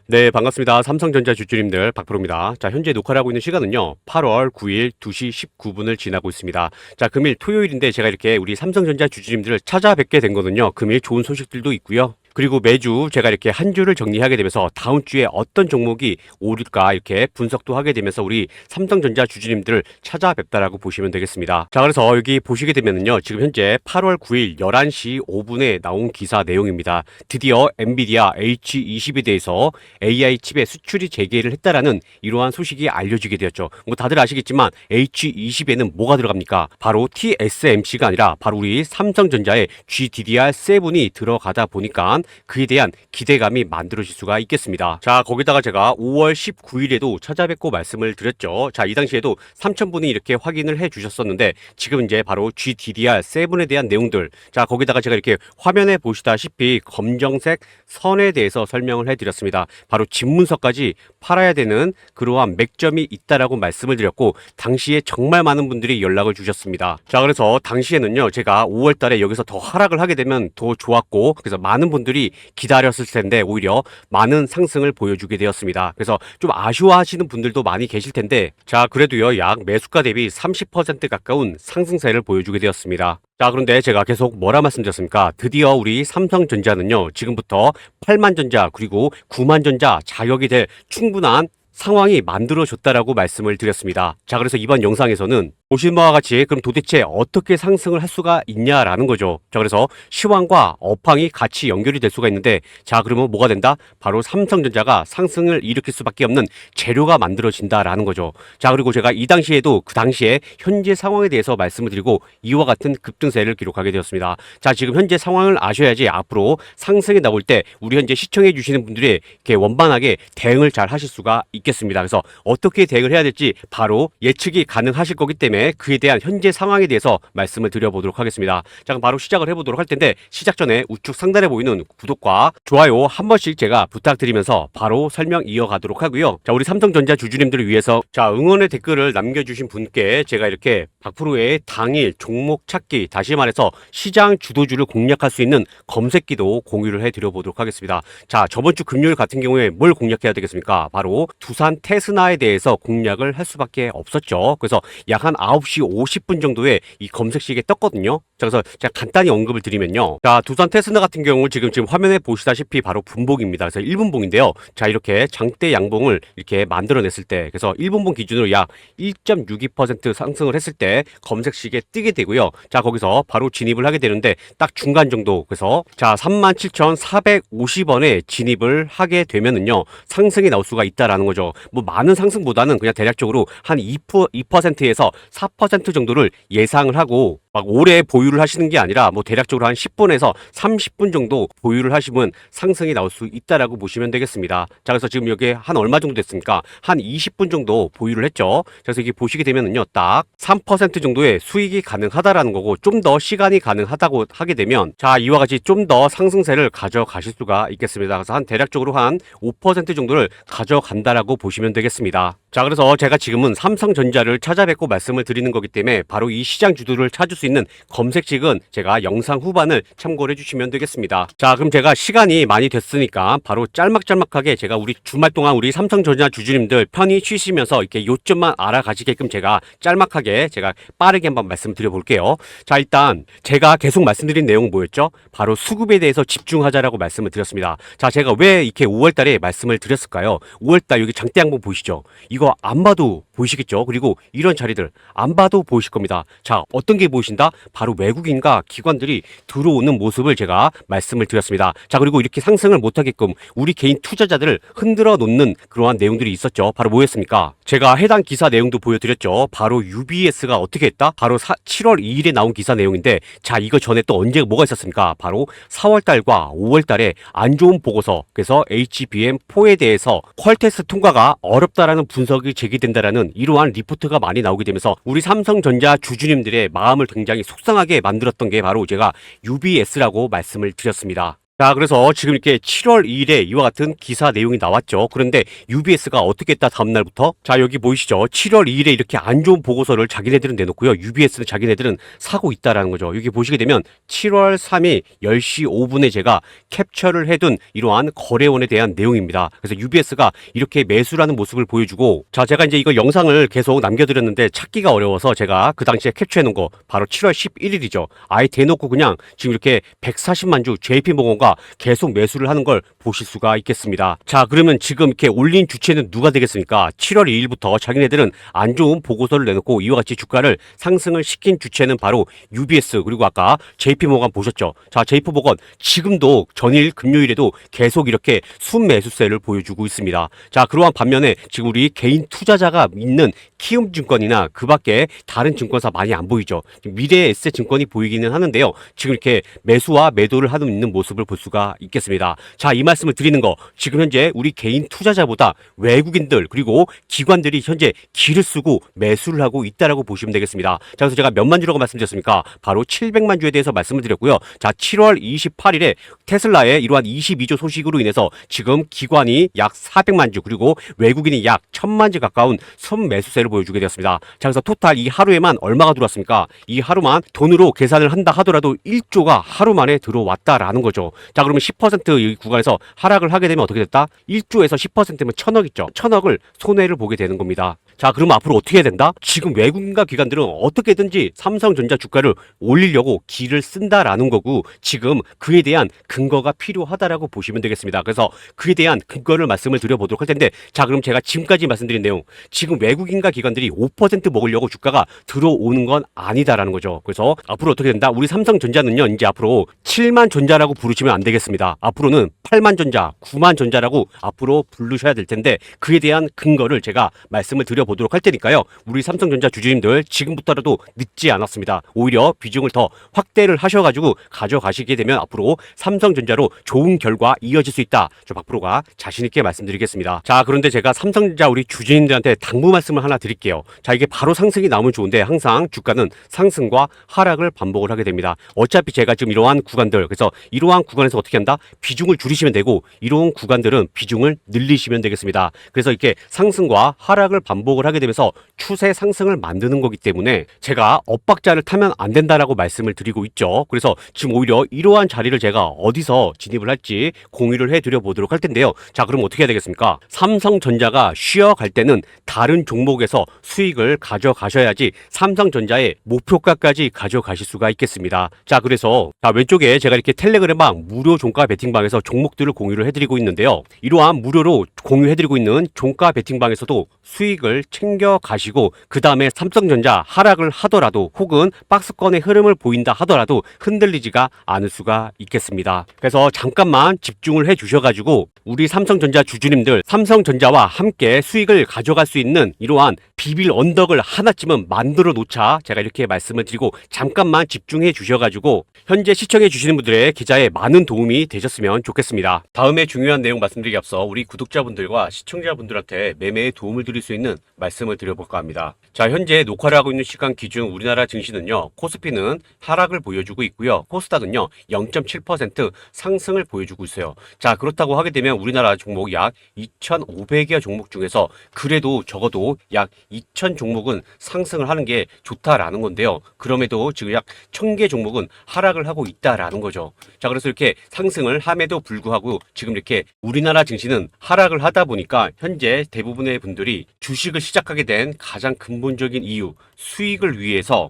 네, 반갑습니다. 삼성전자 주주님들 박프로입니다. 자, 현재 녹화를 하고 있는 시간은요, 8월 9일 2시 19분을 지나고 있습니다. 자, 금일 토요일인데 제가 이렇게 우리 삼성전자 주주님들을 찾아뵙게 된 거는요, 금일 좋은 소식들도 있고요. 그리고 매주 제가 이렇게 한 주를 정리하게 되면서 다음 주에 어떤 종목이 오를까 이렇게 분석도 하게 되면서 우리 삼성전자 주주님들을 찾아뵙다라고 보시면 되겠습니다. 자, 그래서 여기 보시게 되면은요, 지금 현재 8월 9일 11시 5분에 나온 기사 내용입니다. 드디어 엔비디아 H20에 대해서 AI 칩의 수출이 재개를 했다라는 이러한 소식이 알려지게 되었죠. 뭐 다들 아시겠지만 H20에는 뭐가 들어갑니까? 바로 TSMC가 아니라 바로 우리 삼성전자의 GDDR7이 들어가다 보니까 그에 대한 기대감이 만들어질 수가 있겠습니다. 자, 거기다가 제가 5월 19일에도 찾아뵙고 말씀을 드렸죠. 자, 이 당시에도 3,000분이 이렇게 확인을 해 주셨었는데 지금 이제 바로 GDDR7에 대한 내용들, 자, 거기다가 제가 이렇게 화면에 보시다시피 검정색 선에 대해서 설명을 해 드렸습니다. 바로 집문서까지 팔아야 되는 그러한 맥점이 있다라고 말씀을 드렸고 당시에 정말 많은 분들이 연락을 주셨습니다. 자, 그래서 당시에는요, 제가 5월 달에 여기서 더 하락을 하게 되면 더 좋았고, 그래서 많은 분들이 기다렸을 텐데 오히려 많은 상승을 보여주게 되었습니다. 그래서 좀 아쉬워하시는 분들도 많이 계실 텐데, 자, 그래도요, 약 매수가 대비 30% 가까운 상승세를 보여주게 되었습니다. 자, 그런데 제가 계속 뭐라 말씀드렸습니까? 드디어 우리 삼성전자는요, 지금부터 8만 전자 그리고 9만 전자 자격이 될 충분한 상황이 만들어졌다라고 말씀을 드렸습니다. 자, 그래서 이번 영상에서는 보신 바와 같이 그럼 도대체 어떻게 상승을 할 수가 있냐라는 거죠. 자, 그래서 시황과 업황이 같이 연결이 될 수가 있는데, 자, 그러면 뭐가 된다? 바로 삼성전자가 상승을 일으킬 수밖에 없는 재료가 만들어진다라는 거죠. 자, 그리고 제가 이 당시에도 그 당시에 현재 상황에 대해서 말씀을 드리고 이와 같은 급등세를 기록하게 되었습니다. 자, 지금 현재 상황을 아셔야지 앞으로 상승이 나올 때 우리 현재 시청해 주시는 분들이 이렇게 원만하게 대응을 잘 하실 수가 있겠습니다. 그래서 어떻게 대응을 해야 될지 바로 예측이 가능하실 거기 때문에 그에 대한 현재 상황에 대해서 말씀을 드려보도록 하겠습니다. 자, 그럼 바로 시작을 해보도록 할 텐데, 시작 전에 우측 상단에 보이는 구독과 좋아요 한 번씩 제가 부탁드리면서 바로 설명 이어가도록 하고요. 자, 우리 삼성전자 주주님들을 위해서 자, 응원의 댓글을 남겨주신 분께 제가 이렇게 박프로의 당일 종목 찾기, 다시 말해서 시장 주도주를 공략할 수 있는 검색기도 공유를 해드려보도록 하겠습니다. 자, 저번 주 금요일 같은 경우에 뭘 공략해야 되겠습니까? 바로 두산 테스나에 대해서 공략을 할 수밖에 없었죠. 그래서 약 한 9시 50분 정도에 이 검색식에 떴거든요. 자, 그래서 제가 간단히 언급을 드리면요. 자, 두산 테스나 같은 경우 지금 화면에 보시다시피 바로 분봉입니다. 그래서 1분봉인데요. 자, 이렇게 장대 양봉을 이렇게 만들어냈을 때, 그래서 1분봉 기준으로 약 1.62% 상승을 했을 때 검색식에 뜨게 되고요. 자, 거기서 바로 진입을 하게 되는데 딱 중간 정도, 그래서 자, 37,450원에 진입을 하게 되면은요, 상승이 나올 수가 있다라는 거죠. 뭐 많은 상승보다는 그냥 대략적으로 한 2%에서 4% 정도를 예상을 하고, 막 오래 보유를 하시는 게 아니라 뭐 대략적으로 한 10분에서 30분 정도 보유를 하시면 상승이 나올 수 있다라고 보시면 되겠습니다. 자, 그래서 지금 여기에 한 얼마 정도 됐습니까? 한 20분 정도 보유를 했죠. 그래서 이게 보시게 되면은요, 딱 3% 정도의 수익이 가능하다라는 거고, 좀 더 시간이 가능하다고 하게 되면, 자, 이와 같이 좀 더 상승세를 가져가실 수가 있겠습니다. 그래서 한 대략적으로 한 5% 정도를 가져간다라고 보시면 되겠습니다. 자, 그래서 제가 지금은 삼성전자를 찾아뵙고 말씀을 드리는 거기 때문에 바로 이 시장 주도를 찾을 수 있는 검색식은 제가 영상 후반을 참고를 해주시면 되겠습니다. 자, 그럼 제가 시간이 많이 됐으니까 바로 짤막짤막하게 제가 우리 주말 동안 우리 삼성전자 주주님들 편히 쉬시면서 이렇게 요점만 알아가시게끔 제가 짤막하게 제가 빠르게 한번 말씀드려 볼게요. 자, 일단 제가 계속 말씀드린 내용은 뭐였죠? 바로 수급에 대해서 집중하자라고 말씀을 드렸습니다. 자, 제가 왜 이렇게 5월달에 말씀을 드렸을까요? 5월달 여기 장대 양봉 보이시죠? 이거 안 봐도 보이시겠죠? 그리고 이런 자리들 안 봐도 보이실 겁니다. 자, 어떤 게 보이신다? 바로 외국인과 기관들이 들어오는 모습을 제가 말씀을 드렸습니다. 자, 그리고 이렇게 상승을 못하게끔 우리 개인 투자자들을 흔들어 놓는 그러한 내용들이 있었죠. 바로 뭐였습니까? 제가 해당 기사 내용도 보여드렸죠. 바로 UBS가 어떻게 했다? 바로 7월 2일에 나온 기사 내용인데, 자, 이거 전에 또 언제 뭐가 있었습니까? 바로 4월달과 5월달에 안 좋은 보고서, 그래서 HBM4에 대해서 퀄테스트 통과가 어렵다라는 분석이 제기된다라는 이러한 리포트가 많이 나오게 되면서 우리 삼성전자 주주님들의 마음을 굉장히 속상하게 만들었던 게 바로 제가 UBS라고 말씀을 드렸습니다. 자, 그래서 지금 이렇게 7월 2일에 이와 같은 기사 내용이 나왔죠. 그런데 UBS가 어떻게 했다 다음날부터? 자, 여기 보이시죠? 7월 2일에 이렇게 안 좋은 보고서를 자기네들은 내놓고요. UBS는 자기네들은 사고 있다라는 거죠. 여기 보시게 되면 7월 3일 10시 5분에 제가 캡처를 해둔 이러한 거래원에 대한 내용입니다. 그래서 UBS가 이렇게 매수라는 모습을 보여주고, 자, 제가 이제 이거 영상을 계속 남겨드렸는데 찾기가 어려워서 제가 그 당시에 캡처해 놓은 거 바로 7월 11일이죠. 아예 대놓고 그냥 지금 이렇게 140만 주 JP모건과 계속 매수를 하는 걸 보실 수가 있겠습니다. 자, 그러면 지금 이렇게 올린 주체는 누가 되겠습니까? 7월 2일부터 자기네들은 안 좋은 보고서를 내놓고 이와 같이 주가를 상승을 시킨 주체는 바로 UBS, 그리고 아까 JP모건 보셨죠? 자, JP모건 지금도 전일 금요일에도 계속 이렇게 순매수세를 보여주고 있습니다. 자, 그러한 반면에 지금 우리 개인 투자자가 있는 키움증권이나 그 밖에 다른 증권사 많이 안 보이죠. 미래에셋증권이 보이기는 하는데요. 지금 이렇게 매수와 매도를 하고 있는 모습을 볼 수가 있겠습니다. 자, 이 말씀을 드리는 거, 지금 현재 우리 개인 투자자보다 외국인들 그리고 기관들이 현재 기를 쓰고 매수를 하고 있다라고 보시면 되겠습니다. 자, 그래서 제가 몇만 주라고 말씀드렸습니까? 바로 700만 주에 대해서 말씀을 드렸고요. 자, 7월 28일에 테슬라의 이러한 22조 소식으로 인해서 지금 기관이 약 400만 주 그리고 외국인이 약 1000만 주 가까운 선매수세를 보여주게 되었습니다. 자, 그래서 토탈 이 하루에만 얼마가 들어왔습니까? 이 하루만 돈으로 계산을 한다 하더라도 1조가 하루 만에 들어왔다라는 거죠. 자, 그러면 10%이 구간에서 하락을 하게 되면 어떻게 됐다? 1조에서 10%면 1000억 있죠. 1000억을 손해를 보게 되는 겁니다. 자, 그럼 앞으로 어떻게 해야 된다? 지금 외국인과 기관들은 어떻게든지 삼성전자 주가를 올리려고 기를 쓴다라는 거고, 지금 그에 대한 근거가 필요하다라고 보시면 되겠습니다. 그래서 그에 대한 근거를 말씀을 드려보도록 할 텐데, 자, 그럼 제가 지금까지 말씀드린 내용, 지금 외국인과 기관들이 5% 먹으려고 주가가 들어오는 건 아니다라는 거죠. 그래서 앞으로 어떻게 된다? 우리 삼성전자는요, 이제 앞으로 7만 전자라고 부르시면 안 되겠습니다. 앞으로는 8만 전자, 9만 전자라고 앞으로 부르셔야 될 텐데, 그에 대한 근거를 제가 말씀을 드려보도록 할 테니까요. 우리 삼성전자 주주님들 지금부터라도 늦지 않았습니다. 오히려 비중을 더 확대를 하셔가지고 가져가시게 되면 앞으로 삼성전자로 좋은 결과 이어질 수 있다. 저 박프로가 자신있게 말씀드리겠습니다. 자, 그런데 제가 삼성전자 우리 주주님들한테 당부 말씀을 하나 드릴게요. 자, 이게 바로 상승이 나오면 좋은데 항상 주가는 상승과 하락을 반복을 하게 됩니다. 어차피 제가 지금 이러한 구간들, 그래서 이러한 구간에서 어떻게 한다? 비중을 줄이시면 되고, 이러한 구간들은 비중을 늘리시면 되겠습니다. 그래서 이렇게 상승과 하락을 반복을 하게 되면서 추세 상승을 만드는 거기 때문에 제가 엇박자를 타면 안 된다라고 말씀을 드리고 있죠. 그래서 지금 오히려 이러한 자리를 제가 어디서 진입을 할지 공유를 해드려 보도록 할 텐데요. 자, 그럼 어떻게 해야 되겠습니까? 삼성전자가 쉬어갈 때는 다른 종목에서 수익을 가져가셔야지 삼성전자의 목표가까지 가져가실 수가 있겠습니다. 자, 그래서 자, 왼쪽에 제가 이렇게 텔레그램방 무료 종가 베팅방에서 종목들을 공유를 해드리고 있는데요. 이러한 무료로 공유해드리고 있는 종가 베팅방에서도 수익을 챙겨 가시고, 그 다음에 삼성전자 하락을 하더라도 혹은 박스권의 흐름을 보인다 하더라도 흔들리지가 않을 수가 있겠습니다. 그래서 잠깐만 집중을 해 주셔가지고 우리 삼성전자 주주님들 삼성전자와 함께 수익을 가져갈 수 있는 이러한 비빌 언덕을 하나쯤은 만들어 놓자, 제가 이렇게 말씀을 드리고 잠깐만 집중해 주셔가지고 현재 시청해 주시는 분들의 계좌에 많은 도움이 되셨으면 좋겠습니다. 다음에 중요한 내용 말씀드리기 앞서 우리 구독자분들과 시청자분들한테 매매에 도움을 드릴 수 있는 말씀을 드려볼까 합니다. 자, 현재 녹화를 하고 있는 시간 기준 우리나라 증시는요, 코스피는 하락을 보여주고 있고요, 코스닥은요 0.7% 상승을 보여주고 있어요. 자, 그렇다고 하게 되면 우리나라 종목 약 2,500여 종목 중에서 그래도 적어도 약 2,000 종목은 상승을 하는 게 좋다라는 건데요. 그럼에도 지금 약 1,000개 종목은 하락을 하고 있다라는 거죠. 자, 그래서 이렇게 상승을 함에도 불구하고 지금 이렇게 우리나라 증시는 하락을 하다 보니까 현재 대부분의 분들이 주식을 시작하게 된 가장 근본적인 이유, 수익을 위해서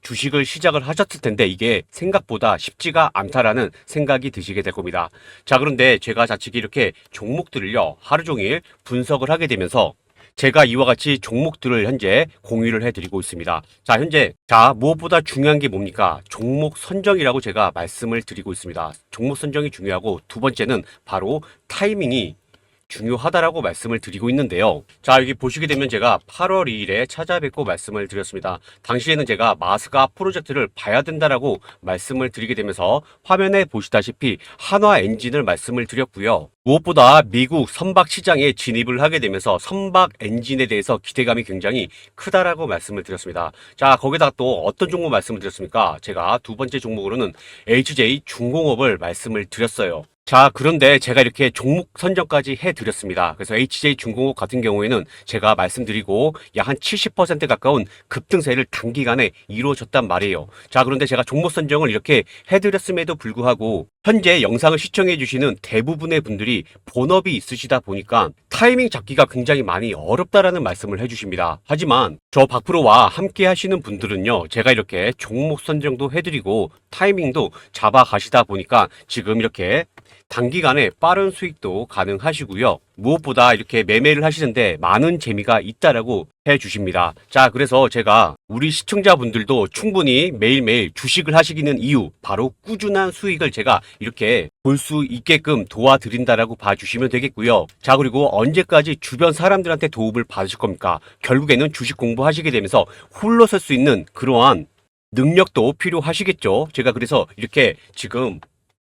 주식을 시작을 하셨을 텐데 이게 생각보다 쉽지가 않다라는 생각이 드시게 될 겁니다. 자, 그런데 제가 자칫 이렇게 종목들을요 하루 종일 분석을 하게 되면서 제가 이와 같이 종목들을 현재 공유를 해드리고 있습니다. 자, 현재 무엇보다 중요한 게 뭡니까? 종목 선정이라고 제가 말씀을 드리고 있습니다. 종목 선정이 중요하고, 두 번째는 바로 타이밍이 중요하다라고 말씀을 드리고 있는데요. 자, 여기 보시게 되면 제가 8월 2일에 찾아뵙고 말씀을 드렸습니다. 당시에는 제가 마스가 프로젝트를 봐야 된다라고 말씀을 드리게 되면서 화면에 보시다시피 한화 엔진을 말씀을 드렸고요. 무엇보다 미국 선박 시장에 진입을 하게 되면서 선박 엔진에 대해서 기대감이 굉장히 크다라고 말씀을 드렸습니다. 자, 거기다가 또 어떤 종목 말씀을 드렸습니까? 제가 두 번째 종목으로는 HJ 중공업을 말씀을 드렸어요. 자, 그런데 제가 이렇게 종목 선정까지 해드렸습니다. 그래서 HJ 중공업 같은 경우에는 제가 말씀드리고 약 한 70% 가까운 급등세를 단기간에 이루어졌단 말이에요. 자, 그런데 제가 종목 선정을 이렇게 해드렸음에도 불구하고 현재 영상을 시청해 주시는 대부분의 분들이 본업이 있으시다 보니까 타이밍 잡기가 굉장히 많이 어렵다라는 말씀을 해주십니다. 하지만 저 박프로와 함께 하시는 분들은요, 제가 이렇게 종목 선정도 해드리고 타이밍도 잡아 가시다 보니까 지금 이렇게 단기간에 빠른 수익도 가능하시고요. 무엇보다 이렇게 매매를 하시는데 많은 재미가 있다라고 해주십니다. 자, 그래서 제가 우리 시청자분들도 충분히 매일매일 주식을 하시기는 이유, 바로 꾸준한 수익을 제가 이렇게 볼 수 있게끔 도와드린다라고 봐주시면 되겠고요. 자, 그리고 언제까지 주변 사람들한테 도움을 받으실 겁니까? 결국에는 주식 공부하시게 되면서 홀로 설 수 있는 그러한 능력도 필요하시겠죠. 제가 그래서 이렇게 지금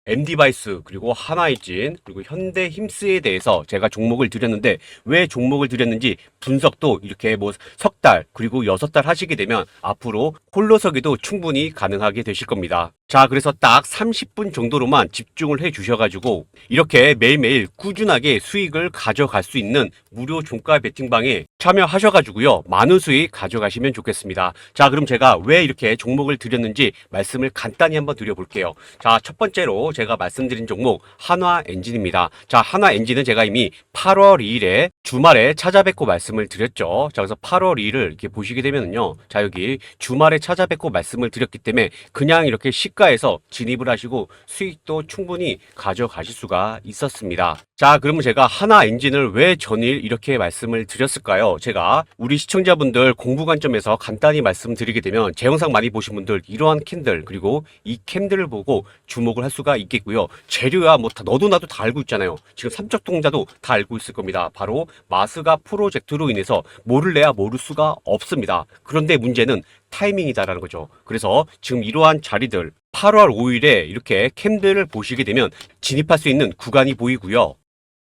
MD바이스 그리고 하나이진 그리고 현대힘스에 대해서 제가 종목을 드렸는데 왜 종목을 드렸는지 분석도 이렇게 뭐 석 달 그리고 6달 하시게 되면 앞으로 홀로서기도 충분히 가능하게 되실 겁니다. 자, 그래서 딱 30분 정도로만 집중을 해 주셔가지고 이렇게 매일매일 꾸준하게 수익을 가져갈 수 있는 무료 종가 베팅방에 참여하셔가지고요, 많은 수익 가져가시면 좋겠습니다. 자, 그럼 제가 왜 이렇게 종목을 드렸는지 말씀을 간단히 한번 드려볼게요. 자, 첫 번째로 제가 말씀드린 종목 한화 엔진입니다. 자, 한화 엔진은 제가 이미 8월 2일에 주말에 찾아뵙고 말씀을 드렸죠. 자, 그래서 8월 2일을 이렇게 보시게 되면요, 자, 여기 주말에 찾아뵙고 말씀을 드렸기 때문에 그냥 이렇게 시가에서 진입을 하시고 수익도 충분히 가져가실 수가 있었습니다. 자, 그러면 제가 한화 엔진을 왜 전일 이렇게 말씀을 드렸을까요? 제가 우리 시청자분들 공부 관점에서 간단히 말씀드리게 되면 제 영상 많이 보신 분들 이러한 캔들 그리고 이 캔들을 보고 주목을 할 수가 있겠고요. 재료야 뭐 다 너도 나도 다 알고 있잖아요. 지금 삼척 동자도 다 알고 있을 겁니다. 바로 마스가 프로젝트로 인해서 모를래야 모를 수가 없습니다. 그런데 문제는 타이밍이다라는 거죠. 그래서 지금 이러한 자리들 8월 5일에 이렇게 캔들을 보시게 되면 진입할 수 있는 구간이 보이고요.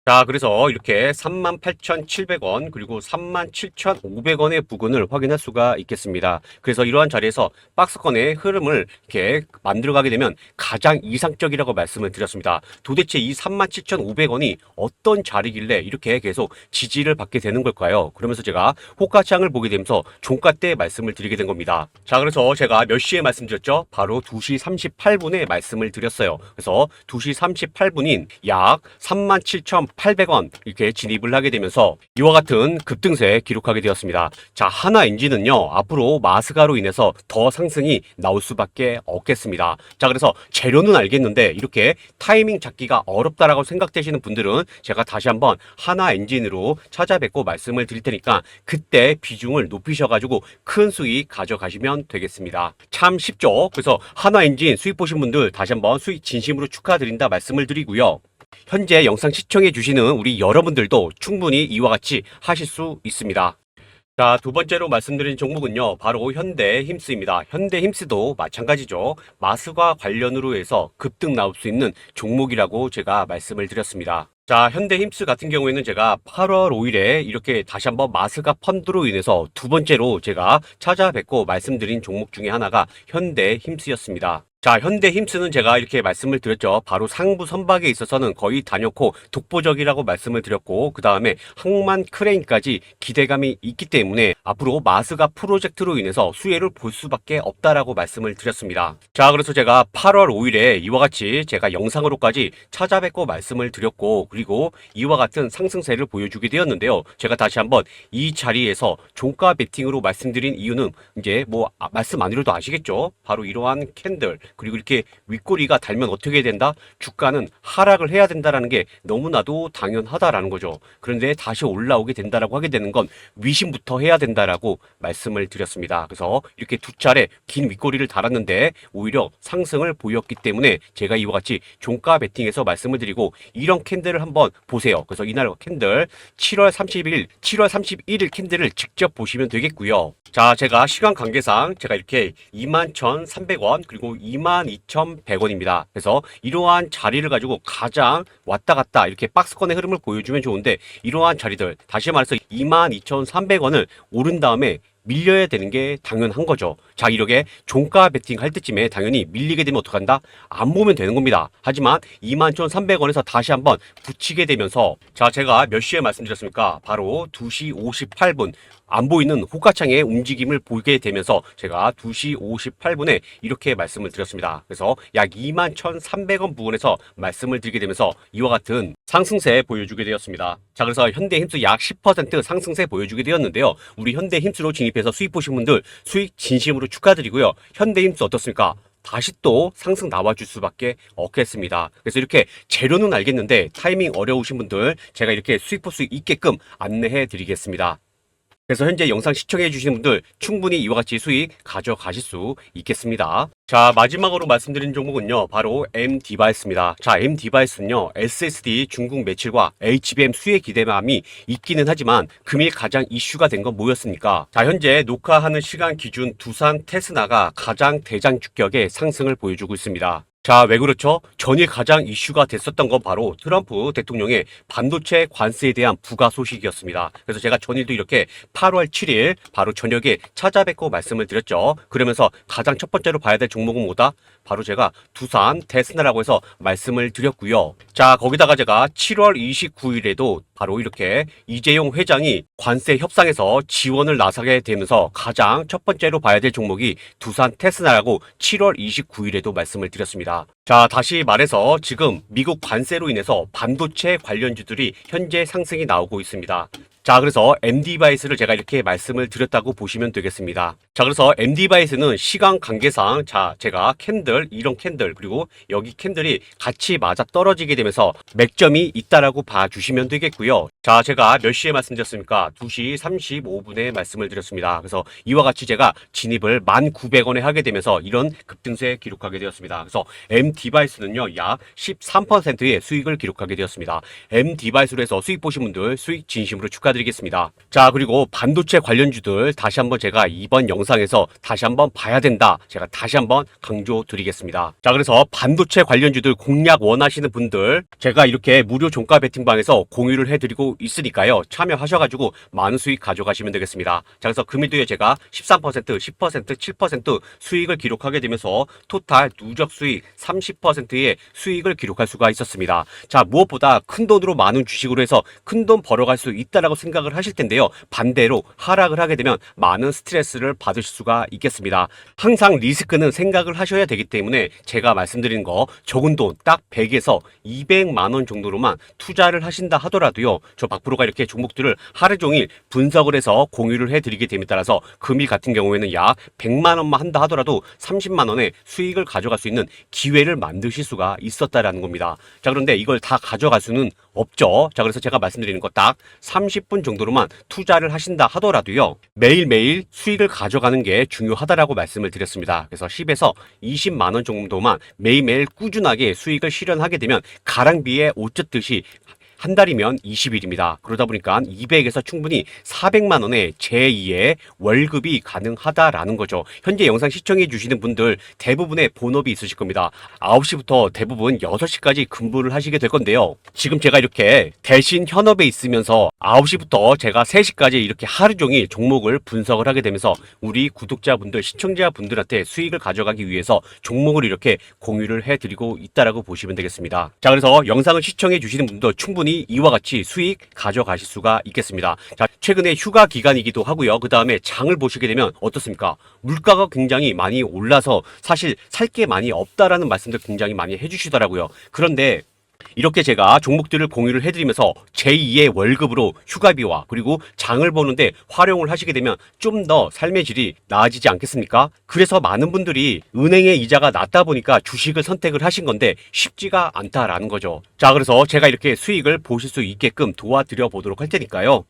자, 그래서 이렇게 38,700원 그리고 37,500원의 부근을 확인할 수가 있겠습니다. 그래서 이러한 자리에서 박스권의 흐름을 이렇게 만들어가게 되면 가장 이상적이라고 말씀을 드렸습니다. 도대체 이 37,500원이 어떤 자리길래 이렇게 계속 지지를 받게 되는 걸까요? 그러면서 제가 호가창을 보게 되면서 종가 때 말씀을 드리게 된 겁니다. 자, 그래서 제가 몇 시에 말씀드렸죠? 바로 2시 38분에 말씀을 드렸어요. 그래서 2시 38분인 약 37,800원 이렇게 진입을 하게 되면서 이와 같은 급등세 기록하게 되었습니다. 자, 한화 엔진은요, 앞으로 마스가로 인해서 더 상승이 나올 수밖에 없겠습니다. 자, 그래서 재료는 알겠는데 이렇게 타이밍 잡기가 어렵다라고 생각되시는 분들은 제가 다시 한번 한화 엔진으로 찾아뵙고 말씀을 드릴 테니까 그때 비중을 높이셔가지고 큰 수익 가져가시면 되겠습니다. 참 쉽죠? 그래서 한화 엔진 수익 보신 분들 다시 한번 수익 진심으로 축하드린다 말씀을 드리고요. 현재 영상 시청해 주시는 우리 여러분들도 충분히 이와 같이 하실 수 있습니다. 자, 두 번째로 말씀드린 종목은요, 바로 현대힘스입니다. 현대힘스도 마찬가지죠. 마스과 관련으로 해서 급등 나올 수 있는 종목이라고 제가 말씀을 드렸습니다. 자, 현대힘스 같은 경우에는 제가 8월 5일에 이렇게 다시 한번 마스가 펀드로 인해서 두 번째로 제가 찾아뵙고 말씀드린 종목 중에 하나가 현대힘스였습니다. 자, 현대힘스는 제가 이렇게 말씀을 드렸죠. 바로 상부 선박에 있어서는 거의 단연코 독보적이라고 말씀을 드렸고, 그 다음에 항만 크레인까지 기대감이 있기 때문에 앞으로 마스가 프로젝트로 인해서 수혜를 볼 수밖에 없다라고 말씀을 드렸습니다. 자, 그래서 제가 8월 5일에 이와 같이 제가 영상으로까지 찾아뵙고 말씀을 드렸고, 그리고 이와 같은 상승세를 보여주게 되었는데요. 제가 다시 한번 이 자리에서 종가 베팅으로 말씀드린 이유는 이제 뭐 말씀 안 드려도 아시겠죠. 바로 이러한 캔들 그리고 이렇게 윗꼬리가 달면 어떻게 된다? 주가는 하락을 해야 된다라는 게 너무나도 당연하다라는 거죠. 그런데 다시 올라오게 된다라고 하게 되는 건 위심부터 해야 된다라고 말씀을 드렸습니다. 그래서 이렇게 두 차례 긴 윗꼬리를 달았는데 오히려 상승을 보였기 때문에 제가 이와 같이 종가 베팅에서 말씀을 드리고 이런 캔들을 한번 보세요. 그래서 이날 캔들 7월 30일, 7월 31일 캔들을 직접 보시면 되겠고요. 자, 제가 시간 관계상 제가 이렇게 21,300원 그리고 22,100원입니다. 그래서 이러한 자리를 가지고 가장 왔다 갔다 이렇게 박스권의 흐름을 보여주면 좋은데 이러한 자리들 다시 말해서 22,300원을 오른 다음에 밀려야 되는 게 당연한 거죠. 자, 이렇게 종가 베팅 할 때쯤에 당연히 밀리게 되면 어떡한다? 안 보면 되는 겁니다. 하지만 21,300원에서 다시 한번 붙이게 되면서 자, 제가 몇 시에 말씀드렸습니까? 바로 2시 58분 안 보이는 호가창의 움직임을 보게 되면서 제가 2시 58분에 이렇게 말씀을 드렸습니다. 그래서 약 21,300원 부근에서 말씀을 드리게 되면서 이와 같은 상승세 보여주게 되었습니다. 자, 그래서 현대힘수 약 10% 상승세 보여주게 되었는데요. 우리 현대힘수로 진입해서 수익 보신 분들 수익 진심으로 축하드리고요. 현대힘수 어떻습니까? 다시 또 상승 나와줄 수밖에 없겠습니다. 그래서 이렇게 재료는 알겠는데 타이밍 어려우신 분들 제가 이렇게 수익 볼 수 있게끔 안내해 드리겠습니다. 그래서 현재 영상 시청해 주시는 분들 충분히 이와 같이 수익 가져가실 수 있겠습니다. 자, 마지막으로 말씀드린 종목은요, 바로 M디바이스입니다. 자, M디바이스는요, SSD 중국 매출과 HBM 수혜 기대감이 있기는 하지만 금일 가장 이슈가 된 건 뭐였습니까? 자, 현재 녹화하는 시간 기준 두산 테스나가 가장 대장 주격의 상승을 보여주고 있습니다. 자, 왜 그렇죠? 전일 가장 이슈가 됐었던 건 바로 트럼프 대통령의 반도체 관세에 대한 부가 소식이었습니다. 그래서 제가 전일도 이렇게 8월 7일 바로 저녁에 찾아뵙고 말씀을 드렸죠. 그러면서 가장 첫 번째로 봐야 될 종목은 뭐다? 바로 제가 두산 테스나라고 해서 말씀을 드렸고요. 자, 거기다가 제가 7월 29일에도 바로 이렇게 이재용 회장이 관세 협상에서 지원을 나서게 되면서 가장 첫 번째로 봐야 될 종목이 두산 테스나라고 7월 29일에도 말씀을 드렸습니다. 자, 다시 말해서 지금 미국 관세로 인해서 반도체 관련주들이 현재 상승이 나오고 있습니다. 자, 그래서 M디바이스를 제가 이렇게 말씀을 드렸다고 보시면 되겠습니다. 자, 그래서 M디바이스는 시간 관계상 자, 제가 캔들, 이런 캔들 그리고 여기 캔들이 같이 맞아 떨어지게 되면서 맥점이 있다라고 봐주시면 되겠고요. 자, 제가 몇 시에 말씀드렸습니까? 2시 35분에 말씀을 드렸습니다. 그래서 이와 같이 제가 진입을 1,900원에 하게 되면서 이런 급등세 기록하게 되었습니다. 그래서 M디바이스는요, 약 13%의 수익을 기록하게 되었습니다. M디바이스로 해서 수익 보신 분들 수익 진심으로 축하드리겠습니다. 자, 그리고 반도체 관련주들 다시 한번 제가 이번 영상에서 다시 한번 봐야 된다. 제가 다시 한번 강조드리겠습니다. 자, 그래서 반도체 관련주들 공략 원하시는 분들 제가 이렇게 무료 종가 베팅방에서 공유를 해드리고 있으니까요. 참여하셔가지고 많은 수익 가져가시면 되겠습니다. 자, 그래서 금일도에 제가 13%, 10%, 7% 수익을 기록하게 되면서 토탈 누적 수익 30%의 수익을 기록할 수가 있었습니다. 자, 무엇보다 큰 돈으로 많은 주식으로 해서 큰 돈 벌어갈 수 있다라고 생각을 하실 텐데요. 반대로 하락을 하게 되면 많은 스트레스를 받을 수가 있겠습니다. 항상 리스크는 생각을 하셔야 되기 때문에 제가 말씀드리는 거 적은 돈 딱 100에서 200만 원 정도로만 투자를 하신다 하더라도요. 저 박프로가 이렇게 종목들을 하루 종일 분석을 해서 공유를 해드리게 됨에 따라서 금일 같은 경우에는 약 100만 원만 한다 하더라도 30만 원의 수익을 가져갈 수 있는 기회를 만드실 수가 있었다라는 겁니다. 자, 그런데 이걸 다 가져갈 수는 없죠. 자, 그래서 제가 말씀드리는 거 딱 30분 정도로만 투자를 하신다 하더라도요. 매일매일 수익을 가져가는 게 중요하다라고 말씀을 드렸습니다. 그래서 10에서 20만 원 정도만 매일매일 꾸준하게 수익을 실현하게 되면 가랑비에 옷 젖듯이 한 달이면 20일입니다. 그러다 보니까 200에서 충분히 400만 원의 제2의 월급이 가능하다라는 거죠. 현재 영상 시청해 주시는 분들 대부분의 본업이 있으실 겁니다. 9시부터 대부분 6시까지 근무를 하시게 될 건데요. 지금 제가 이렇게 대신 현업에 있으면서 9시부터 제가 3시까지 이렇게 하루 종일 종목을 분석을 하게 되면서 우리 구독자분들, 시청자분들한테 수익을 가져가기 위해서 종목을 이렇게 공유를 해드리고 있다라고 보시면 되겠습니다. 자, 그래서 영상을 시청해 주시는 분도 충분히 이와 같이 수익 가져가실 수가 있겠습니다. 자, 최근에 휴가 기간이기도 하고요. 그 다음에 장을 보시게 되면 어떻습니까? 물가가 굉장히 많이 올라서 사실 살 게 많이 없다라는 말씀들 굉장히 많이 해주시더라고요. 그런데 이렇게 제가 종목들을 공유를 해드리면서 제2의 월급으로 휴가비와 그리고 장을 보는데 활용을 하시게 되면 좀 더 삶의 질이 나아지지 않겠습니까? 그래서 많은 분들이 은행의 이자가 낮다 보니까 주식을 선택을 하신 건데 쉽지가 않다라는 거죠. 자, 그래서 제가 이렇게 수익을 보실 수 있게끔 도와드려 보도록 할 테니까요.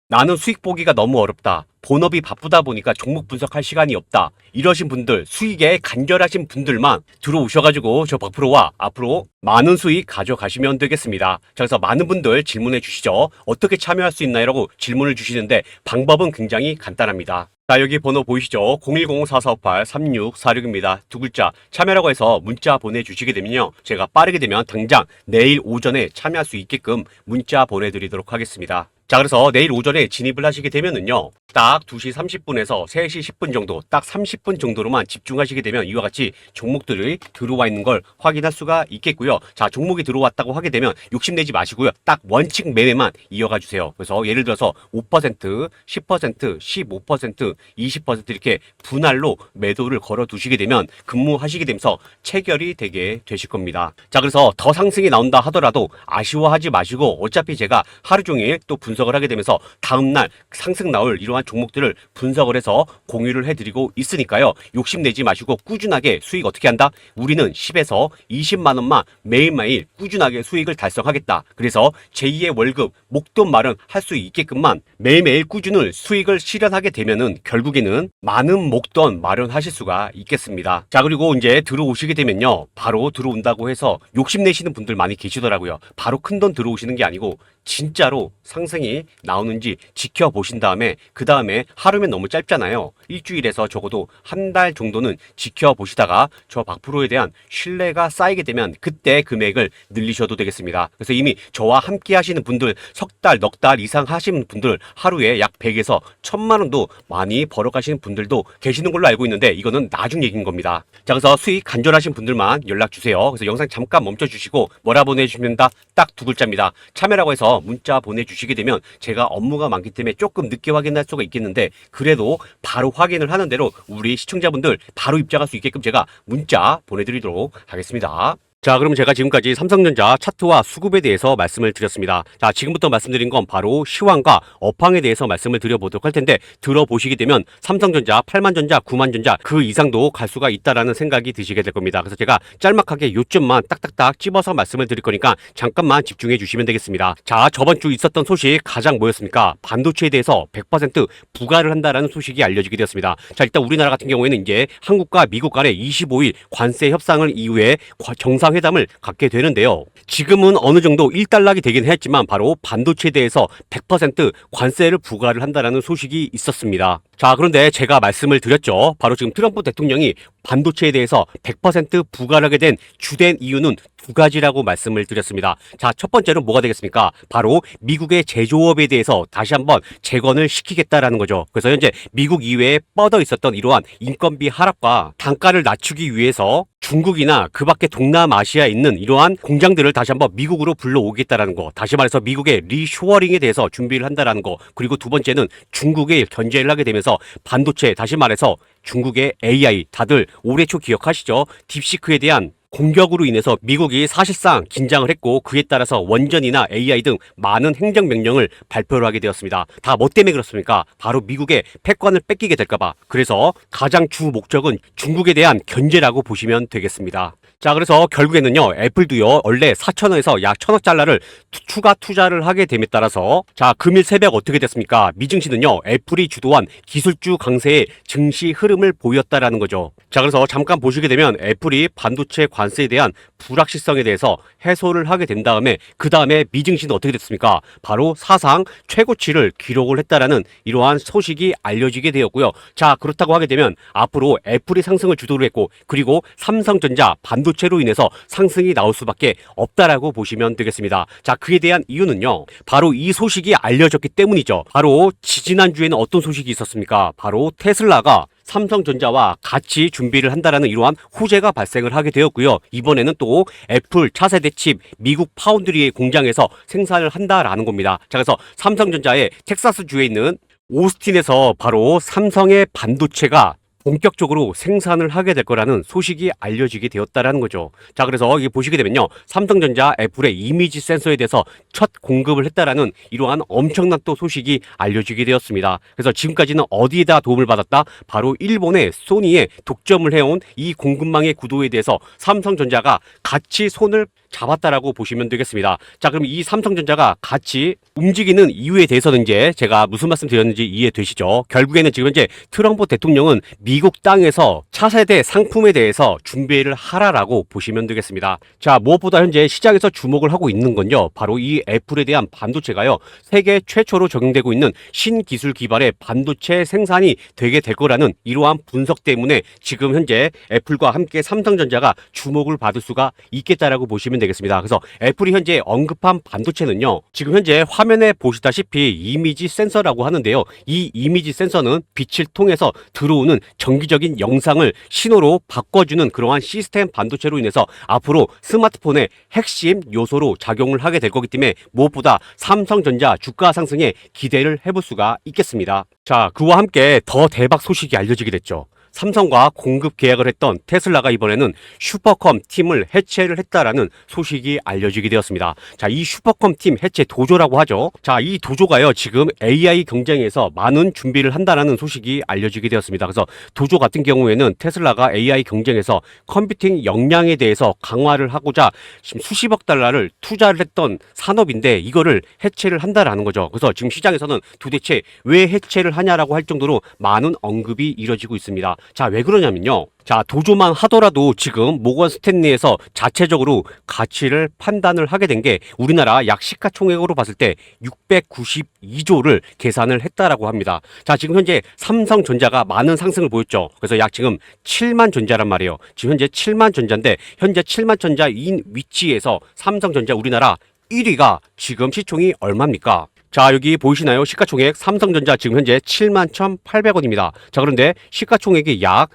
나는 수익 보기가 너무 어렵다. 본업이 바쁘다 보니까 종목 분석할 시간이 없다. 이러신 분들, 수익에 간절하신 분들만 들어오셔가지고 저 박프로와 앞으로 많은 수익 가져가시면 되겠습니다. 자, 그래서 많은 분들 질문해 주시죠. 어떻게 참여할 수 있나요? 라고 질문을 주시는데 방법은 굉장히 간단합니다. 자, 여기 번호 보이시죠? 010-4458-3646입니다. 두 글자 참여라고 해서 문자 보내주시게 되면요. 제가 빠르게 되면 당장 내일 오전에 참여할 수 있게끔 문자 보내드리도록 하겠습니다. 자, 그래서 내일 오전에 진입을 하시게 되면은요. 딱 2시 30분에서 3시 10분 정도, 딱 30분 정도로만 집중하시게 되면 이와 같이 종목들이 들어와 있는 걸 확인할 수가 있겠고요. 자, 종목이 들어왔다고 하게 되면 욕심내지 마시고요. 딱 원칙 매매만 이어가 주세요. 그래서 예를 들어서 5%, 10%, 15%, 20% 이렇게 분할로 매도를 걸어 두시게 되면 근무하시게 되면서 체결이 되게 되실 겁니다. 자, 그래서 더 상승이 나온다 하더라도 아쉬워하지 마시고 어차피 제가 하루 종일 또 분석을 하게 되면서 다음날 상승 나올 이러한 종목들을 분석을 해서 공유를 해드리고 있으니까요. 욕심내지 마시고 꾸준하게 수익 어떻게 한다? 우리는 10에서 20만 원만 매일매일 꾸준하게 수익을 달성하겠다. 그래서 제2의 월급, 목돈 마련 할 수 있게끔만 매일매일 꾸준히 수익을 실현하게 되면은 결국에는 많은 목돈 마련하실 수가 있겠습니다. 자, 그리고 이제 들어오시게 되면요. 바로 들어온다고 해서 욕심내시는 분들 많이 계시더라고요. 바로 큰돈 들어오시는 게 아니고 진짜로 상승이 나오는지 지켜보신 다음에 그 다음에 하루면 너무 짧잖아요. 일주일에서 적어도 한 달 정도는 지켜보시다가 저 박프로에 대한 신뢰가 쌓이게 되면 그때 금액을 늘리셔도 되겠습니다. 그래서 이미 저와 함께 하시는 분들 석 달, 넉 달 이상 하시는 분들 하루에 약 100에서 1000만 원도 많이 벌어가시는 분들도 계시는 걸로 알고 있는데 이거는 나중 얘기인 겁니다. 자, 그래서 수익 간절하신 분들만 연락 주세요. 그래서 영상 잠깐 멈춰 주시고 뭐라 보내주시면 딱 두 글자입니다. 참여라고 해서 문자 보내주시게 되면 제가 업무가 많기 때문에 조금 늦게 확인할 수가 있겠는데 그래도 바로 확인을 하는 대로 우리 시청자분들 바로 입장할 수 있게끔 제가 문자 보내드리도록 하겠습니다. 자, 그럼 제가 지금까지 삼성전자 차트와 수급에 대해서 말씀을 드렸습니다. 자, 지금부터 말씀드린 건 바로 시황과 업황에 대해서 말씀을 드려보도록 할 텐데 들어보시게 되면 삼성전자, 8만전자, 9만전자 그 이상도 갈 수가 있다라는 생각이 드시게 될 겁니다. 그래서 제가 짤막하게 요점만 딱딱딱 찝어서 말씀을 드릴 거니까 잠깐만 집중해 주시면 되겠습니다. 자, 저번 주 있었던 소식 가장 뭐였습니까? 반도체에 대해서 100% 부과를 한다라는 소식이 알려지게 되었습니다. 자, 일단 우리나라 같은 경우에는 이제 한국과 미국 간의 25일 관세 협상을 이후에 정상회담을 갖게 되는데요. 지금은 어느 정도 일단락이 되긴 했지만 바로 반도체에 대해서 100% 관세를 부과를 한다라는 소식이 있었습니다. 자, 그런데 제가 말씀을 드렸죠. 바로 지금 트럼프 대통령이 반도체에 대해서 100% 부과를 하게 된 주된 이유는 두 가지라고 말씀을 드렸습니다. 자, 첫 번째는 뭐가 되겠습니까? 바로 미국의 제조업에 대해서 다시 한번 재건을 시키겠다라는 거죠. 그래서 현재 미국 이외에 뻗어 있었던 이러한 인건비 하락과 단가를 낮추기 위해서 중국이나 그 밖에 동남아시아에 있는 이러한 공장들을 다시 한번 미국으로 불러오겠다라는 거. 다시 말해서 미국의 리쇼어링에 대해서 준비를 한다라는 거. 그리고 두 번째는 중국에 견제를 하게 되면서 반도체, 다시 말해서 중국의 AI, 다들 올해 초 기억하시죠? 딥시크에 대한 공격으로 인해서 미국이 사실상 긴장을 했고 그에 따라서 원전이나 AI 등 많은 행정명령을 발표를 하게 되었습니다. 다 뭐 때문에 그렇습니까? 바로 미국의 패권을 뺏기게 될까봐. 그래서 가장 주 목적은 중국에 대한 견제라고 보시면 되겠습니다. 자, 그래서 결국에는요, 애플도요, 원래 4천억에서 약 1,000억 달러를 추가 투자를 하게 됨에 따라서, 자, 금일 새벽 어떻게 됐습니까? 미증시는요, 애플이 주도한 기술주 강세의 증시 흐름을 보였다라는 거죠. 자, 그래서 잠깐 보시게 되면 애플이 반도체 관세에 대한 불확실성에 대해서 해소를 하게 된 다음에, 그 다음에 미증시는 어떻게 됐습니까? 바로 사상 최고치를 기록을 했다라는 이러한 소식이 알려지게 되었고요. 자, 그렇다고 하게 되면 앞으로 애플이 상승을 주도를 했고, 그리고 삼성전자 반도체로 인해서 상승이 나올 수밖에 없다라고 보시면 되겠습니다. 자, 그에 대한 이유는요, 바로 이 소식이 알려졌기 때문이죠. 바로 지지난주에는 어떤 소식이 있었습니까? 바로 테슬라가 삼성전자와 같이 준비를 한다라는 이러한 호재가 발생을 하게 되었고요. 이번에는 또 애플 차세대 칩 미국 파운드리의 공장에서 생산을 한다라는 겁니다. 자, 그래서 삼성전자의 텍사스주에 있는 오스틴에서 바로 삼성의 반도체가 본격적으로 생산을 하게 될 거라는 소식이 알려지게 되었다라는 거죠. 자, 그래서 이게 보시게 되면요. 삼성전자 애플의 이미지 센서에 대해서 첫 공급을 했다라는 이러한 엄청난 또 소식이 알려지게 되었습니다. 그래서 지금까지는 어디에다 도움을 받았다? 바로 일본의 소니에 독점을 해온 이 공급망의 구도에 대해서 삼성전자가 같이 손을 잡았다라고 보시면 되겠습니다. 자, 그럼 이 삼성전자가 같이 움직이는 이유에 대해서는 이제 제가 무슨 말씀 드렸는지 이해되시죠? 결국에는 지금 현재 트럼프 대통령은 미국 땅에서 차세대 상품에 대해서 준비를 하라라고 보시면 되겠습니다. 자, 무엇보다 현재 시장에서 주목을 하고 있는 건요. 바로 이 애플에 대한 반도체가요. 세계 최초로 적용되고 있는 신기술 기반의 반도체 생산이 되게 될 거라는 이러한 분석 때문에 지금 현재 애플과 함께 삼성전자가 주목을 받을 수가 있겠다라고 보시면 되겠습니다. 그래서 애플이 현재 언급한 반도체는요. 지금 현재 화면에 보시다시피 이미지 센서라고 하는데요. 이 이미지 센서는 빛을 통해서 들어오는 정기적인 영상을 신호로 바꿔주는 그러한 시스템 반도체로 인해서 앞으로 스마트폰의 핵심 요소로 작용을 하게 될 거기 때문에 무엇보다 삼성전자 주가 상승에 기대를 해볼 수가 있겠습니다. 자, 그와 함께 더 대박 소식이 알려지게 됐죠. 삼성과 공급 계약을 했던 테슬라가 이번에는 슈퍼컴 팀을 해체를 했다라는 소식이 알려지게 되었습니다. 자, 이 슈퍼컴 팀 해체 도조라고 하죠. 자, 이 도조가요, 지금 AI 경쟁에서 많은 준비를 한다라는 소식이 알려지게 되었습니다. 그래서 도조 같은 경우에는 테슬라가 AI 경쟁에서 컴퓨팅 역량에 대해서 강화를 하고자 지금 수십억 달러를 투자를 했던 산업인데 이거를 해체를 한다라는 거죠. 그래서 지금 시장에서는 도대체 왜 해체를 하냐라고 할 정도로 많은 언급이 이뤄지고 있습니다. 자, 왜 그러냐면요. 자, 도조만 하더라도 지금 모건 스탠리에서 자체적으로 가치를 판단을 하게 된 게 우리나라 약 시가총액으로 봤을 때 692조를 계산을 했다라고 합니다. 자, 지금 현재 삼성전자가 많은 상승을 보였죠. 그래서 약 지금 7만 전자란 말이에요. 지금 현재 7만 전자인데 현재 7만 전자인 위치에서 삼성전자 우리나라 1위가 지금 시총이 얼마입니까? 자, 여기 보이시나요? 시가총액 삼성전자 지금 현재 71,800원입니다. 자, 그런데 시가총액이 약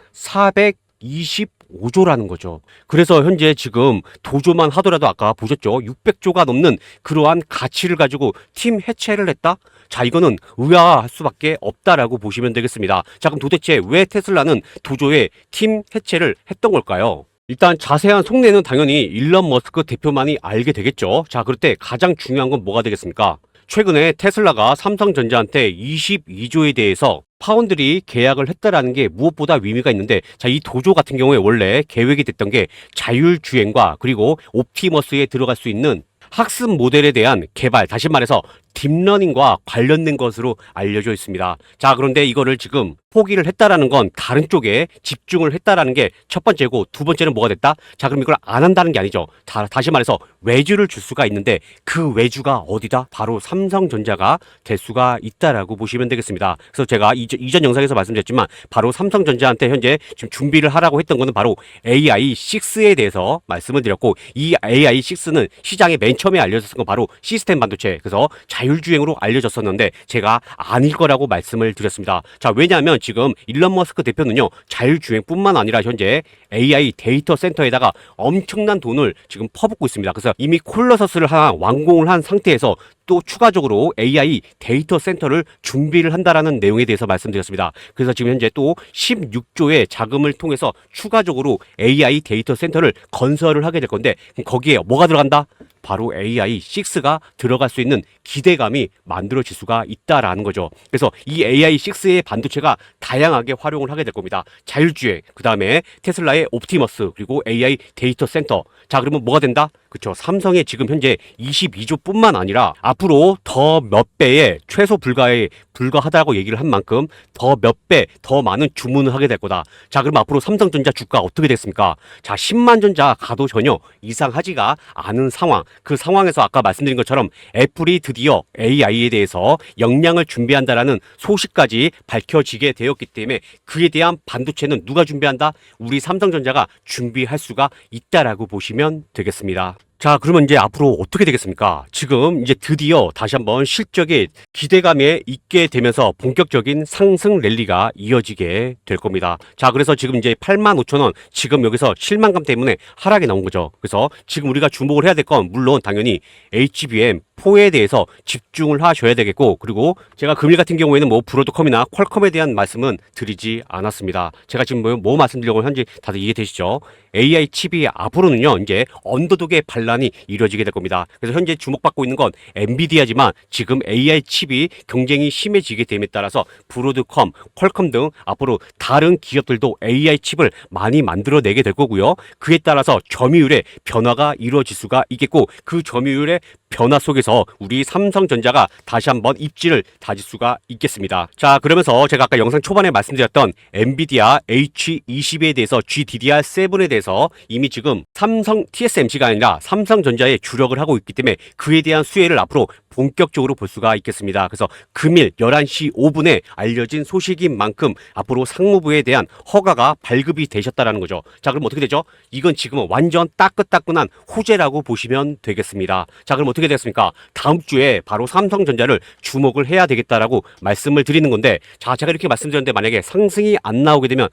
425조라는 거죠. 그래서 현재 지금 도조만 하더라도 아까 보셨죠? 600조가 넘는 그러한 가치를 가지고 팀 해체를 했다? 자, 이거는 의아할 수밖에 없다라고 보시면 되겠습니다. 자, 그럼 도대체 왜 테슬라는 도조의 팀 해체를 했던 걸까요? 일단 자세한 속내는 당연히 일론 머스크 대표만이 알게 되겠죠. 자, 그럴 때 가장 중요한 건 뭐가 되겠습니까? 최근에 테슬라가 삼성전자한테 22조에 대해서 파운드리 계약을 했다라는 게 무엇보다 의미가 있는데, 자, 이 도조 같은 경우에 원래 계획이 됐던 게 자율주행과 그리고 옵티머스에 들어갈 수 있는 학습 모델에 대한 개발, 다시 말해서 딥러닝과 관련된 것으로 알려져 있습니다. 자, 그런데 이거를 지금 포기를 했다라는 건 다른 쪽에 집중을 했다라는 게 첫 번째고, 두 번째는 뭐가 됐다? 자, 그럼 이걸 안 한다는 게 아니죠. 다시 말해서 외주를 줄 수가 있는데 그 외주가 어디다? 바로 삼성전자가 될 수가 있다라고 보시면 되겠습니다. 그래서 제가 이전 영상에서 말씀드렸지만 바로 삼성전자한테 현재 지금 준비를 하라고 했던 거는 바로 AI6에 대해서 말씀을 드렸고, 이 AI6는 시장에 맨 처음에 알려졌던 건 바로 시스템 반도체, 그래서 자율주행으로 알려졌었는데 제가 아닐 거라고 말씀을 드렸습니다. 자, 왜냐하면 지금 일론 머스크 대표는요, 자율주행뿐만 아니라 현재 AI 데이터 센터에다가 엄청난 돈을 지금 퍼붓고 있습니다. 그래서 이미 콜러서스를 하나 완공을 한 상태에서 또 추가적으로 AI 데이터 센터를 준비를 한다라는 내용에 대해서 말씀드렸습니다. 그래서 지금 현재 또 16조의 자금을 통해서 추가적으로 AI 데이터 센터를 건설을 하게 될 건데, 그럼 거기에 뭐가 들어간다? 바로 AI6가 들어갈 수 있는 기대감이 만들어질 수가 있다라는 거죠. 그래서 이 AI6의 반도체가 다양하게 활용을 하게 될 겁니다. 자율주행, 그 다음에 테슬라의 옵티머스, 그리고 AI 데이터 센터. 자, 그러면 뭐가 된다? 그렇죠. 삼성의 지금 현재 22조뿐만 아니라 앞으로 더 몇 배의 최소 불가하다고 얘기를 한 만큼 더 몇 배 더 많은 주문을 하게 될 거다. 자, 그럼 앞으로 삼성전자 주가 어떻게 됐습니까? 자, 10만 전자 가도 전혀 이상하지가 않은 상황. 그 상황에서 아까 말씀드린 것처럼 애플이 드디어 AI에 대해서 역량을 준비한다라는 소식까지 밝혀지게 되었기 때문에 그에 대한 반도체는 누가 준비한다? 우리 삼성전자가 준비할 수가 있다라고 보시면 되겠습니다. 자, 그러면 이제 앞으로 어떻게 되겠습니까? 지금 이제 드디어 다시 한번 실적에 기대감에 있게 되면서 본격적인 상승 랠리가 이어지게 될 겁니다. 자, 그래서 지금 이제 85,000원, 지금 여기서 실망감 때문에 하락이 나온 거죠. 그래서 지금 우리가 주목을 해야 될 건 물론 당연히 HBM 포에 대해서 집중을 하셔야 되겠고, 그리고 제가 금일 같은 경우에는 뭐 브로드컴이나 퀄컴에 대한 말씀은 드리지 않았습니다. 제가 지금 뭐 말씀드리려고 하는지 다들 이해되시죠? AI 칩이 앞으로는요, 이제 언더독의 반란이 이루어지게 될 겁니다. 그래서 현재 주목받고 있는 건 엔비디아지만 지금 AI 칩이 경쟁이 심해지게 됨에 따라서 브로드컴, 퀄컴 등 앞으로 다른 기업들도 AI 칩을 많이 만들어내게 될 거고요. 그에 따라서 점유율의 변화가 이루어질 수가 있겠고, 그 점유율의 변화 속에서 우리 삼성전자가 다시 한번 입지를 다질 수가 있겠습니다. 자, 그러면서 제가 아까 영상 초반에 말씀드렸던 엔비디아 H20에 대해서 GDDR7에 대해서 이미 지금 삼성 TSMC가 아니라 삼성전자에 주력을 하고 있기 때문에 그에 대한 수혜를 앞으로 본격적으로 볼 수가 있겠습니다. 그래서 금일 11시 5분에 알려진 소식인 만큼 앞으로 상무부에 대한 허가가 발급이 되셨다라는 거죠. 자, 그럼 어떻게 되죠? 이건 지금은 완전 따끈따끈한 호재라고 보시면 되겠습니다. 자, 그럼 어떻게 되겠습니까? 다음 주에 바로 삼성전자를 주목을 해야 되겠다라고 말씀을 드리는 건데, 자, 제가 이렇게 말씀드렸는데 만약에 상승이 안 나오게 되면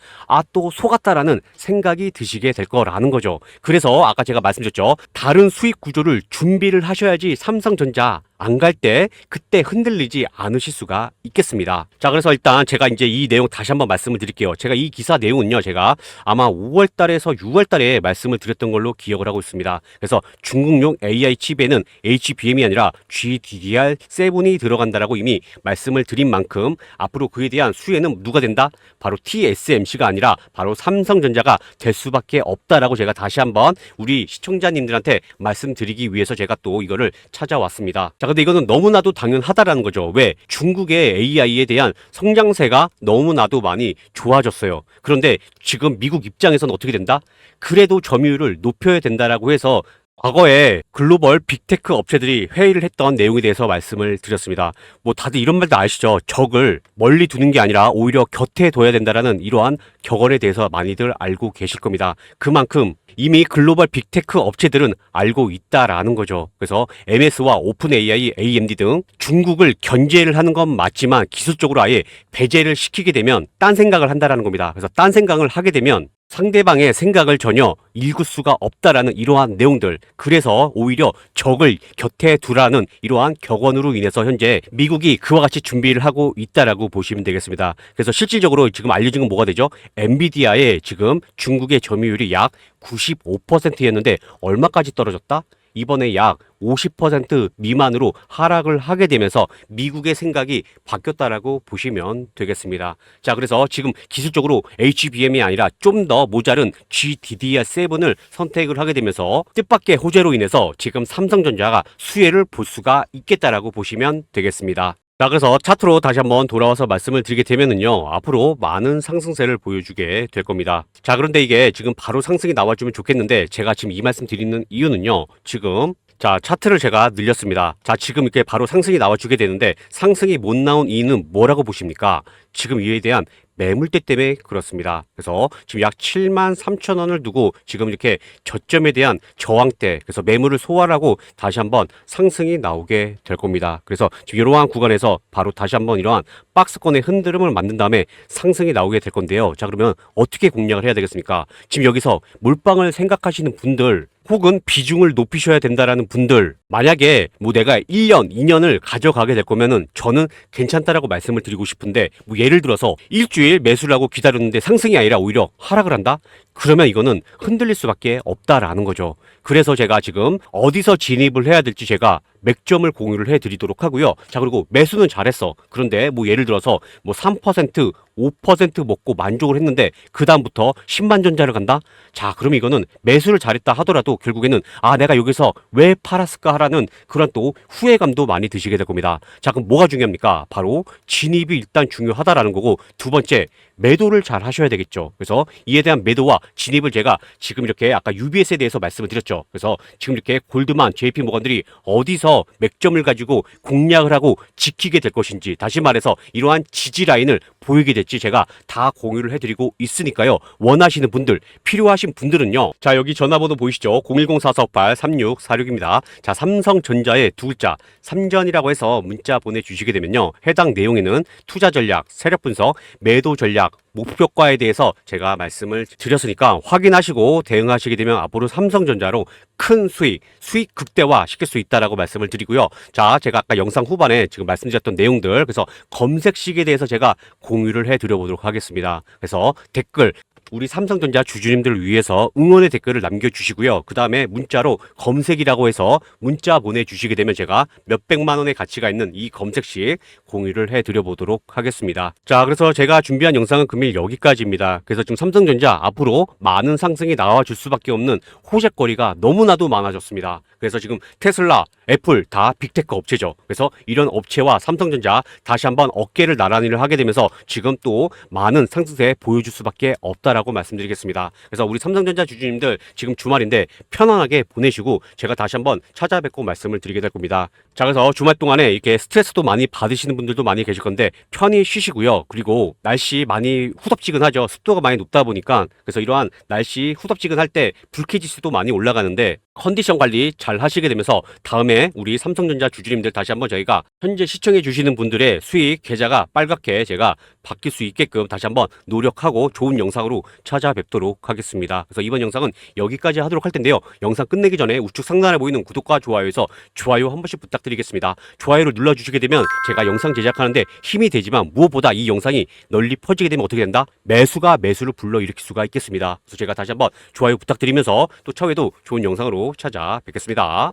또 속았다라는 생각이 드시게 될 거라는 거죠. 그래서 아까 제가 말씀드렸죠. 다른 수익 구조를 준비를 하셔야지 삼성전자 안 갈 때 그때 흔들리지 않으실 수가 있겠습니다. 자, 그래서 일단 제가 이제 이 내용 다시 한번 말씀을 드릴게요. 제가 이 기사 내용은요, 제가 아마 5월 달에서 6월 달에 말씀을 드렸던 걸로 기억을 하고 있습니다. 그래서 중국용 AI 칩에는 HBM이 아니라 GDDR7이 들어간다라고 이미 말씀을 드린 만큼 앞으로 그에 대한 수혜는 누가 된다? 바로 TSMC가 아니라 바로 삼성전자가 될 수밖에 없다라고 제가 다시 한번 우리 시청자님들한테 말씀드리기 위해서 제가 또 이거를 찾아왔습니다. 자, 근데 이거는 너무나도 당연하다라는 거죠. 왜? 중국의 AI에 대한 성장세가 너무나도 많이 좋아졌어요. 그런데 지금 미국 입장에서는 어떻게 된다? 그래도 점유율을 높여야 된다라고 해서 과거에 글로벌 빅테크 업체들이 회의를 했던 내용에 대해서 말씀을 드렸습니다. 뭐 다들 이런 말도 아시죠? 적을 멀리 두는 게 아니라 오히려 곁에 둬야 된다라는 이러한 격언에 대해서 많이들 알고 계실 겁니다. 그만큼 이미 글로벌 빅테크 업체들은 알고 있다라는 거죠. 그래서 MS와 오픈 AI, AMD 등 중국을 견제를 하는 건 맞지만 기술적으로 아예 배제를 시키게 되면 딴 생각을 한다라는 겁니다. 그래서 딴 생각을 하게 되면 상대방의 생각을 전혀 읽을 수가 없다라는 이러한 내용들, 그래서 오히려 적을 곁에 두라는 이러한 격언으로 인해서 현재 미국이 그와 같이 준비를 하고 있다라고 보시면 되겠습니다. 그래서 실질적으로 지금 알려진 건 뭐가 되죠? 엔비디아의 지금 중국의 점유율이 약 95%였는데 얼마까지 떨어졌다? 이번에 약 50% 미만으로 하락을 하게 되면서 미국의 생각이 바뀌었다라고 보시면 되겠습니다. 자, 그래서 지금 기술적으로 HBM이 아니라 좀 더 모자른 GDDR7을 선택을 하게 되면서 뜻밖의 호재로 인해서 지금 삼성전자가 수혜를 볼 수가 있겠다라고 보시면 되겠습니다. 자, 그래서 차트로 다시 한번 돌아와서 말씀을 드리게 되면은요, 앞으로 많은 상승세를 보여주게 될 겁니다. 자, 그런데 이게 지금 바로 상승이 나와주면 좋겠는데, 제가 지금 이 말씀 드리는 이유는요, 지금 자, 차트를 제가 늘렸습니다. 자, 지금 이렇게 바로 상승이 나와주게 되는데, 상승이 못 나온 이유는 뭐라고 보십니까? 지금 이에 대한 매물대 때문에 그렇습니다. 그래서 지금 약 73,000원을 두고 지금 이렇게 저점에 대한 저항대, 그래서 매물을 소화하고 다시 한번 상승이 나오게 될 겁니다. 그래서 지금 이러한 구간에서 바로 다시 한번 이러한 박스권의 흔들음을 만든 다음에 상승이 나오게 될 건데요. 자, 그러면 어떻게 공략을 해야 되겠습니까? 지금 여기서 몰빵을 생각하시는 분들, 혹은 비중을 높이셔야 된다라는 분들, 만약에 뭐 내가 1년, 2년을 가져가게 될 거면은 저는 괜찮다라고 말씀을 드리고 싶은데, 뭐 예를 들어서 일주일 매수를 하고 기다렸는데 상승이 아니라 오히려 하락을 한다? 그러면 이거는 흔들릴 수밖에 없다라는 거죠. 그래서 제가 지금 어디서 진입을 해야 될지 제가 맥점을 공유를 해드리도록 하고요. 자, 그리고 매수는 잘했어. 그런데 뭐 예를 들어서 뭐 3%, 5% 먹고 만족을 했는데 그 다음부터 10만 전자를 간다? 자, 그럼 이거는 매수를 잘했다 하더라도 결국에는 내가 여기서 왜 팔았을까 하라는 그런 또 후회감도 많이 드시게 될 겁니다. 자, 그럼 뭐가 중요합니까? 바로 진입이 일단 중요하다라는 거고, 두 번째, 매도를 잘 하셔야 되겠죠. 그래서 이에 대한 매도와 진입을 제가 지금 이렇게 아까 UBS에 대해서 말씀을 드렸죠. 그래서 지금 이렇게 골드만, JP 모건들이 어디서 맥점을 가지고 공략을 하고 지키게 될 것인지, 다시 말해서 이러한 지지 라인을 보이게 될지 제가 다 공유를 해드리고 있으니까요. 원하시는 분들, 필요하신 분들은요. 자, 여기 전화번호 보이시죠? 010-4458-3646입니다. 자, 삼성전자의 두 글자 삼전이라고 해서 문자 보내주시게 되면요, 해당 내용에는 투자 전략, 세력 분석, 매도 전략, 목표가에 대해서 제가 말씀을 드렸으니까 확인하시고 대응하시게 되면 앞으로 삼성전자로 큰 수익 극대화 시킬 수 있다라고 말씀을 드리고요. 자, 제가 아까 영상 후반에 지금 말씀드렸던 내용들, 그래서 검색식에 대해서 제가 공유를 해 드려보도록 하겠습니다. 그래서 댓글, 우리 삼성전자 주주님들을 위해서 응원의 댓글을 남겨주시고요. 그 다음에 문자로 검색이라고 해서 문자 보내주시게 되면 제가 몇백만 원의 가치가 있는 이 검색식 공유를 해드려보도록 하겠습니다. 자, 그래서 제가 준비한 영상은 금일 여기까지입니다. 그래서 지금 삼성전자 앞으로 많은 상승이 나와줄 수밖에 없는 호재거리가 너무나도 많아졌습니다. 그래서 지금 테슬라, 애플 다 빅테크 업체죠. 그래서 이런 업체와 삼성전자 다시 한번 어깨를 나란히를 하게 되면서 지금 또 많은 상승세 보여줄 수밖에 없다라고 말씀드리겠습니다. 그래서 우리 삼성전자 주주님들 지금 주말인데 편안하게 보내시고 제가 다시 한번 찾아뵙고 말씀을 드리게 될 겁니다. 자, 그래서 주말 동안에 이렇게 스트레스도 많이 받으시는 분들도 많이 계실 건데 편히 쉬시고요. 그리고 날씨 많이 후덥지근하죠. 습도가 많이 높다 보니까 그래서 이러한 날씨 후덥지근할 때 불쾌지수도 많이 올라가는데 컨디션 관리 잘 하시게 되면서 다음에 우리 삼성전자 주주님들 다시 한번 저희가 현재 시청해 주시는 분들의 수익 계좌가 빨갛게 제가 바뀔 수 있게끔 다시 한번 노력하고 좋은 영상으로 찾아뵙도록 하겠습니다. 그래서 이번 영상은 여기까지 하도록 할 텐데요. 영상 끝내기 전에 우측 상단에 보이는 구독과 좋아요에서 좋아요 한 번씩 부탁드리겠습니다. 좋아요를 눌러주시게 되면 제가 영상 제작하는데 힘이 되지만 무엇보다 이 영상이 널리 퍼지게 되면 어떻게 된다? 매수가 매수를 불러일으킬 수가 있겠습니다. 그래서 제가 다시 한번 좋아요 부탁드리면서 또 차후에도 좋은 영상으로 찾아뵙겠습니다.